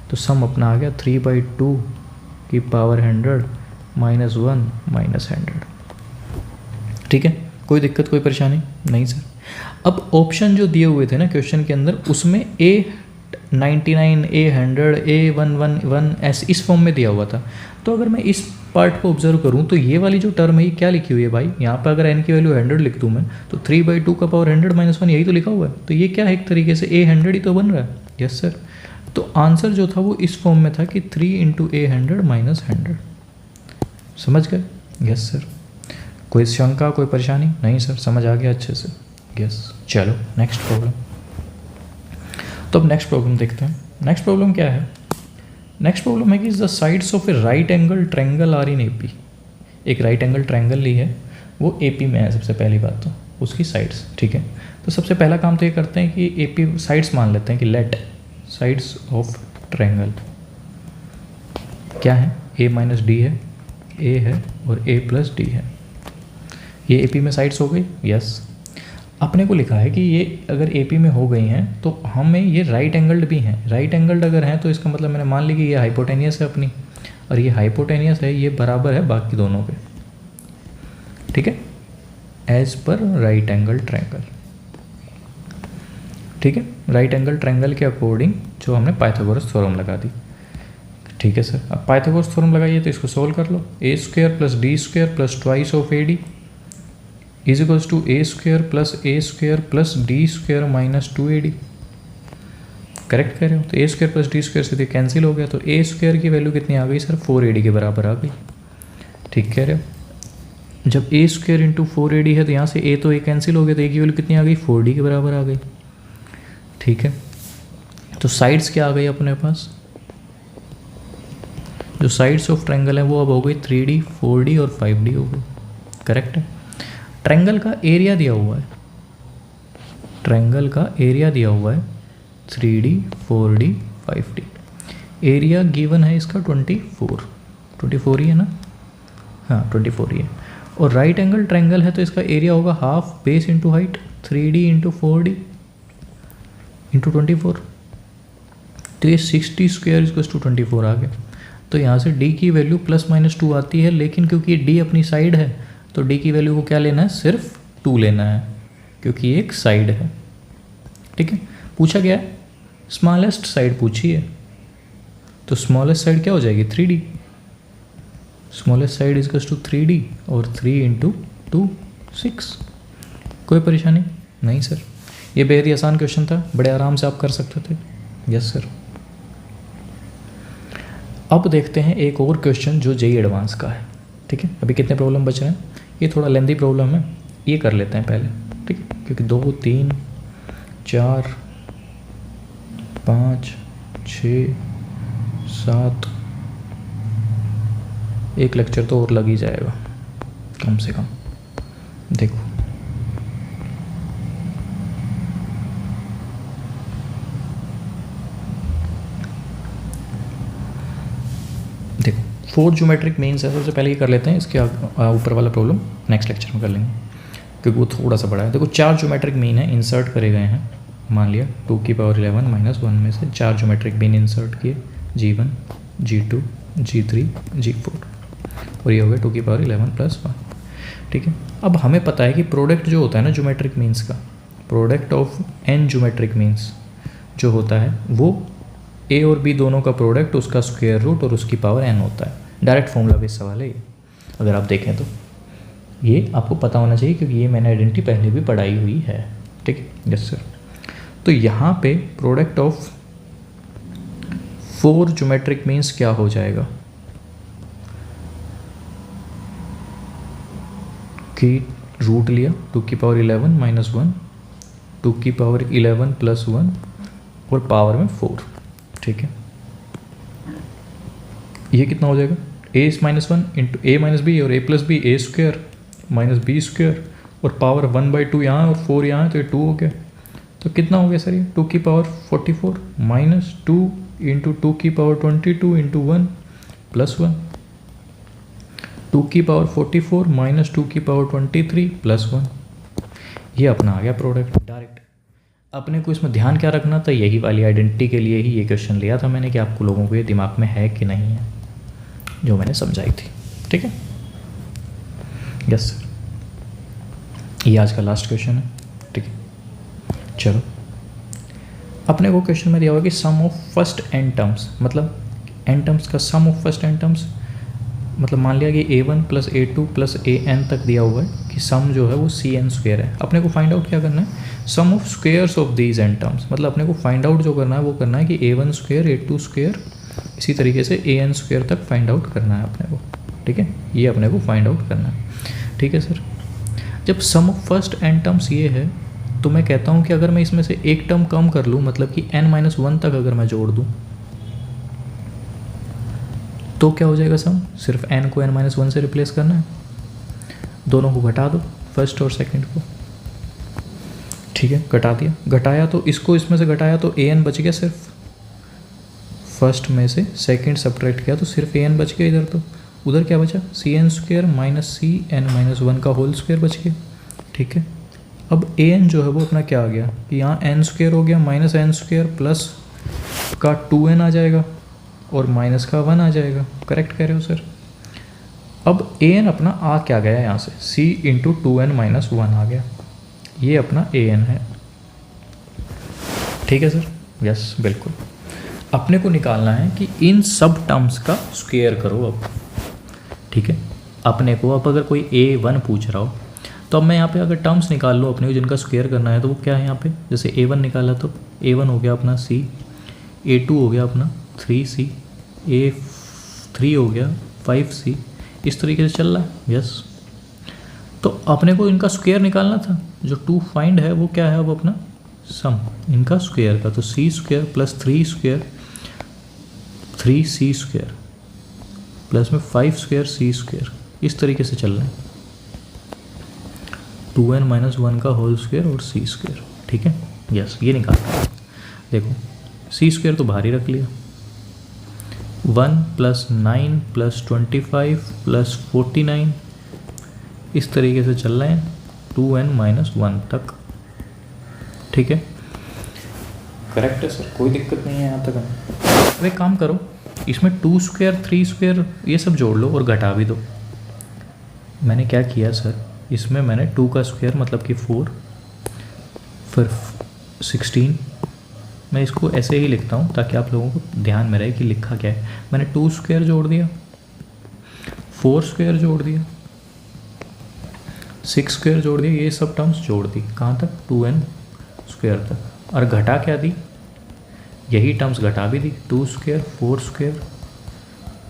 Speaker 1: तो सम अपना आ गया 3/2 की पावर 100 - 1 - 100। ठीक है, कोई दिक्कत कोई परेशानी नहीं सर। अब ऑप्शन जो दिए हुए थे ना क्वेश्चन के अंदर, उसमें ए 99 A100 A111 ऐसे इस फॉर्म में दिया हुआ था। तो अगर मैं इस पार्ट को ऑब्जर्व करूँ तो ये वाली जो टर्म है ये क्या लिखी हुई है भाई, यहाँ पर अगर n की वैल्यू 100 लिख दूँ मैं तो 3/2 का पावर 100 - 1 यही तो लिखा हुआ है। तो ये क्या है, एक तरीके से A100 ही तो बन रहा है। Yes sir. तो आंसर जो था वो इस फॉर्म में था कि 3 × A100 - 100। समझ गए? Yes sir. कोई शंका, कोई परेशानी? नहीं सर, समझ आ गया अच्छे से। यस। चलो नेक्स्ट प्रॉब्लम। तो अब नेक्स्ट प्रॉब्लम देखते हैं। नेक्स्ट प्रॉब्लम क्या है? नेक्स्ट प्रॉब्लम है कि the sides of a right angle triangle are in AP। एक राइट एंगल ट्रायंगल ली है, वो AP में है। सबसे पहली बात तो उसकी साइड्स, ठीक है। तो सबसे पहला काम तो ये करते हैं कि AP साइड्स मान लेते हैं कि लेट साइड्स ऑफ ट्रायंगल क्या है, A - D है, A है और A + D है। ये AP में साइड्स हो गई। यस। अपने को लिखा है कि ये अगर AP में हो गई हैं तो हमें ये राइट एंगल्ड भी हैं। राइट एंगल्ड अगर हैं तो इसका मतलब मैंने मान ली कि ये हाइपोटेनियस है अपनी, और ये हाइपोटेनियस है, ये बराबर है बाकी दोनों के, ठीक है, as per right angle triangle. ठीक है, राइट एंगल ट्रायंगल के अकॉर्डिंग जो हमने पाइथागोरस थ्योरम लगा दी। ठीक है सर। अब पाइथागोरस थ्योरम लगाइए तो इसको सोल्व कर लो। A² + D² + twice of AD is equals to A² + A² + D² - 2AD। Correct कह रहे हो? तो A² + D² से कैंसिल हो गया, तो A² की वैल्यू कितनी आ गई सर? 4AD के बराबर आ गई। ठीक कह रहे हो? जब A² × 4AD है तो यहाँ से A तो A कैंसिल हो गया, तो A की वैल्यू कितनी आ गई? 4D के बराबर आ गई। ठीक है। तो साइड्स क्या आ गई अपने पास? जो साइड्स ऑफ ट्रायंगल है वो अब हो गई 3D, 4D और 5D हो गई। करेक्ट है। ट्रायंगल का एरिया दिया हुआ है, ट्रायंगल का एरिया दिया हुआ है 3D, 4D, 5D। Area given है इसका 24 ही है ना? हाँ 24 ही है। और राइट एंगल ट्रायंगल है तो इसका एरिया होगा half base into height, 3D × 4D × 24। तो ये 60² = 24 आ गया। तो यहाँ से D की वैल्यू +-2 आती है, लेकिन क्योंकि ये D अपनी साइड है तो D की वैल्यू को क्या लेना है? सिर्फ 2 लेना है, क्योंकि ये एक साइड है। ठीक है। पूछा गया है स्मॉलेस्ट साइड पूछी है, तो स्मॉलेस्ट साइड क्या हो जाएगी? 3D। Smallest side is 3D और 3 × 2 6। कोई परेशानी नहीं सर, ये बेहद ही आसान क्वेश्चन था, बड़े आराम से आप कर सकते थे। Yes sir. अब देखते हैं एक और क्वेश्चन जो JEE एडवांस का है। ठीक है। अभी कितने प्रॉब्लम बच रहे हैं? ये थोड़ा लेंदी प्रॉब्लम है, ये कर लेते हैं पहले। ठीक है, क्योंकि 2, 3, 4, 5, 6, 7 एक लेक्चर तो और लग ही जाएगा कम से कम। देखो देखो 4 ज्योमेट्रिक मीन्स है। सबसे पहले ये कर लेते हैं, इसके ऊपर वाला प्रॉब्लम नेक्स्ट लेक्चर में कर लेंगे क्योंकि वो थोड़ा सा बड़ा है। देखो 4 ज्योमेट्रिक मीन है, इंसर्ट करे गए हैं। मान लिया 2⁻11 - 1 में से 4 ज्योमेट्रिक मीन इंसर्ट किए, G1, G2, G3, G4, और ये हो गया 2⁻11 + 1। ठीक है। अब हमें पता है कि प्रोडक्ट जो होता है ना ज्योमेट्रिक मीन्स का, product of n geometric means जो होता है वो A और B दोनों का प्रोडक्ट, उसका स्क्वायर रूट और उसकी पावर n होता है। डायरेक्ट फॉर्मूला बेस्ड सवाल है ये, अगर आप देखें तो ये आपको पता होना चाहिए क्योंकि ये मैंने आइडेंटिटी पहले भी पढ़ाई हुई है। ठीक है। Yes sir. तो यहाँ पे प्रोडक्ट ऑफ 4 ज्योमेट्रिक मीन्स क्या हो जाएगा कि रूट लिया 2⁻11 - 1, 2⁻11 + 1 और पावर में 4। ठीक है। ये कितना हो जाएगा? A - 1 × A - B और A + B A² - B² और पावर 1/2 यहाँ और 4 यहाँ है, तो ये 2 हो गया। तो कितना हो गया सर ये? 2⁻44 - 2 × 2⁻22 × 1 + 1, 2⁻44 - 2⁻23 + 1। ये अपना आ गया प्रोडक्ट डायरेक्ट। अपने को इसमें ध्यान क्या रखना था? यही वाली आइडेंटिटी के लिए ही ये क्वेश्चन लिया था मैंने कि आपको लोगों को ये दिमाग में है कि नहीं है, जो मैंने समझाई थी। ठीक है। Yes sir. ये आज का लास्ट क्वेश्चन है। ठीक है। चलो अपने को क्वेश्चन में दिया हुआ कि सम ऑफ फर्स्ट एन टर्म्स, मतलब एन टर्म्स का सम ऑफ फर्स्ट एन टर्म्स, मतलब मान लिया कि a1 plus a2 plus an तक दिया हुआ है कि सम जो है वो cn स्क्वायर है। अपने को फाइंड आउट क्या करना है, sum of squares of these n terms, मतलब अपने को फाइंड आउट जो करना है वो करना है कि a1 स्क्वायर a2 स्क्वायर इसी तरीके से an स्क्वायर तक फाइंड आउट करना है अपने को, ठीक है, ये अपने को फाइंड आउट करना है, ठीक है सर। जब सम ऑफ फर्स्ट एन टर्म्स ये है तो मैं कहता हूँ कि अगर मैं इसमें से एक टर्म कम कर लूँ, मतलब कि n-1 तक अगर मैं जोड़ दूँ तो क्या हो जाएगा सम, सिर्फ n को n-1 से रिप्लेस करना है, दोनों को घटा दो, फर्स्ट और सेकंड को, ठीक है, घटा दिया, घटाया तो इसको इसमें से घटाया तो an बच गया, सिर्फ फर्स्ट में से सेकंड सब्ट्रैक्ट किया तो सिर्फ an बच गया इधर, तो उधर क्या बचा, cn स्क्वायर माइनस cn-1 का होल स्क्वायर बच गया, ठीक है। अब an जो है वो अपना क्या आ गया कि यहाँ n स्क्वायर हो गया माइनस n स्क्वायर प्लस का 2n आ जाएगा और माइनस का 1 आ जाएगा, करेक्ट कह रहे हो सर। अब an अपना आ क्या गया यहाँ से, c इंटू 2n-1 आ गया, ये अपना an है, ठीक है सर, यस बिल्कुल। अपने को निकालना है कि इन सब टर्म्स का स्क्वायर करो अब, ठीक है। अपने को अब अगर कोई a1 पूछ रहा हो तो अब मैं यहाँ पे अगर टर्म्स निकाल लूँ अपने को जिनका स्क्वायर करना है तो वो क्या है यहाँ पे, जैसे a1 निकाला तो a1 हो गया अपना c, a2 हो गया अपना 3c, a3 हो गया 5c, इस तरीके से चल रहा है, यस। तो अपने को इनका स्क्वायर निकालना था, जो 2 फाइंड है वो क्या है अब अपना सम इनका स्क्वायर का, तो c square plus 3 square 3c square plus में 5 स्क्वायर c स्क्वायर, इस तरीके से चल रहे हैं, 2n-1 का होल स्क्वायर और c स्क्वायर, ठीक है, यस, ये निकालना है। देखो c स्क्वायर तो बाहर ही रख लिया, 1 प्लस 9 प्लस 25 प्लस 49, इस तरीके से चल रहे हैं 2n-1 तक, ठीक है, करेक्ट है सर, कोई दिक्कत नहीं है यहाँ तक। अब एक काम करो, इसमें 2 स्क्वायर 3 स्क्वायर ये सब जोड़ लो और घटा भी दो। मैंने क्या किया सर, इसमें मैंने 2 का स्क्वायर मतलब कि 4 फिर 16, मैं इसको ऐसे ही लिखता हूँ ताकि आप लोगों को ध्यान में रहे कि लिखा क्या है। मैंने 2 स्क्वायर जोड़ दिया, 4 स्क्वायर जोड़ दिया, 6 स्क्वायर जोड़ दिया, ये सब टर्म्स जोड़ दी कहाँ तक, 2n स्क्वायर तक, और घटा क्या दी, यही टर्म्स घटा भी दी, 2 square 4 square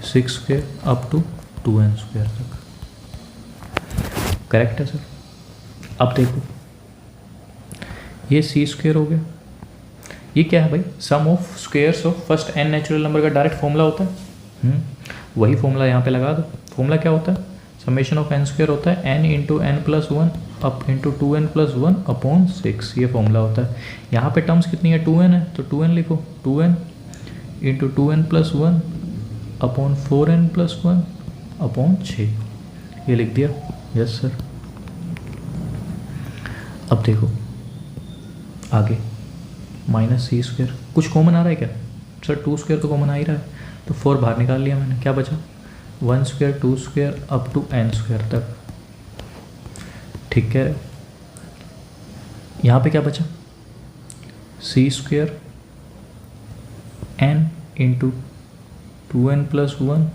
Speaker 1: 6 square up to 2n square तक, करेक्ट है सर। अब देखो ये c स्क्वायर हो गया, ये क्या है भाई, sum of squares of first n natural number का डायरेक्ट फॉर्मूला होता है, वही फॉर्मूला यहाँ पे लगा दो। फॉर्मूला क्या होता है, समेशन ऑफ n स्क्वायर होता है n into n plus 1 up into 2n plus 1 upon 6, ये फॉर्मूला होता है। यहाँ पे टर्म्स कितनी है, 2n है, तो 2n लिखो, 2n into 2n plus 1 upon 4n plus 1 upon 6, ये लिख दिया, यस सर। अब देखो आगे माइनस c स्क्वायर, कुछ कॉमन आ रहा है क्या सर, 2 स्क्वायर तो कॉमन आ ही रहा है, तो 4 बाहर निकाल लिया मैंने, क्या बचा 1 square 2 square up to n square तक, ठीक है। यहाँ पे क्या बचा, c square n into 2n plus 1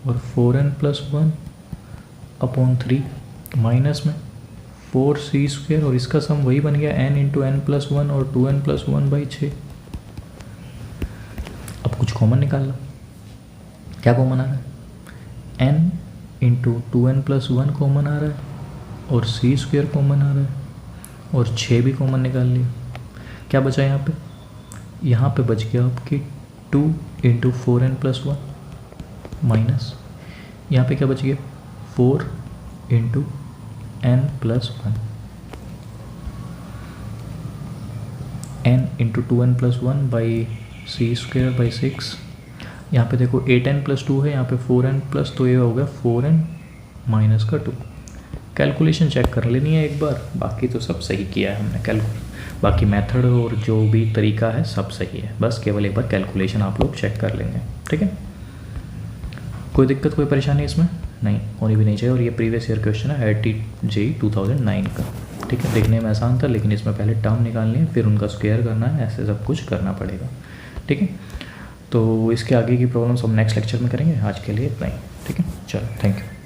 Speaker 1: और 4n प्लस 1 अपॉन 3 माइनस में 4c स्क्वायर और इसका सम वही बन गया n इंटू n प्लस 1 और 2n प्लस 1/6। अब कुछ कॉमन निकाल लो, क्या कॉमन आ रहा है, n into 2n plus 1 common आ रहा है और c स्क्वायर कॉमन आ रहा है और 6 भी कॉमन निकाल लिया, क्या बचा यहाँ पे बच गया आपकी 2 इंटू 4n प्लस 1 माइनस यहाँ पे क्या बच गया 4 into n plus 1, n into 2n plus 1 by c square by 6, यहाँ पे देखो 8n प्लस 2 है, यहाँ पे 4n प्लस, तो ये हो गया 4n माइनस का 2। कैलकुलेशन चेक कर लेनी है एक बार, बाकी तो सब सही किया है हमने, बाकी मेथड और जो भी तरीका है सब सही है, बस केवल एक बार कैलकुलेशन आप लोग चेक कर लेंगे, ठीक है। कोई दिक्कत कोई परेशानी इसमें नहीं होनी भी नहीं चाहिए, और ये प्रीवियस ईयर क्वेश्चन है IIT JEE 2009 का। ठीक है, देखने में आसान था लेकिन इसमें पहले टर्म निकालनी है, फिर उनका स्क्वायर करना है, ऐसे सब कुछ करना पड़ेगा। ठीक है, तो इसके आगे की प्रॉब्लम्स हम नेक्स्ट लेक्चर में करेंगे, आज के लिए इतना ही। ठीक है, चलो, थैंक यू।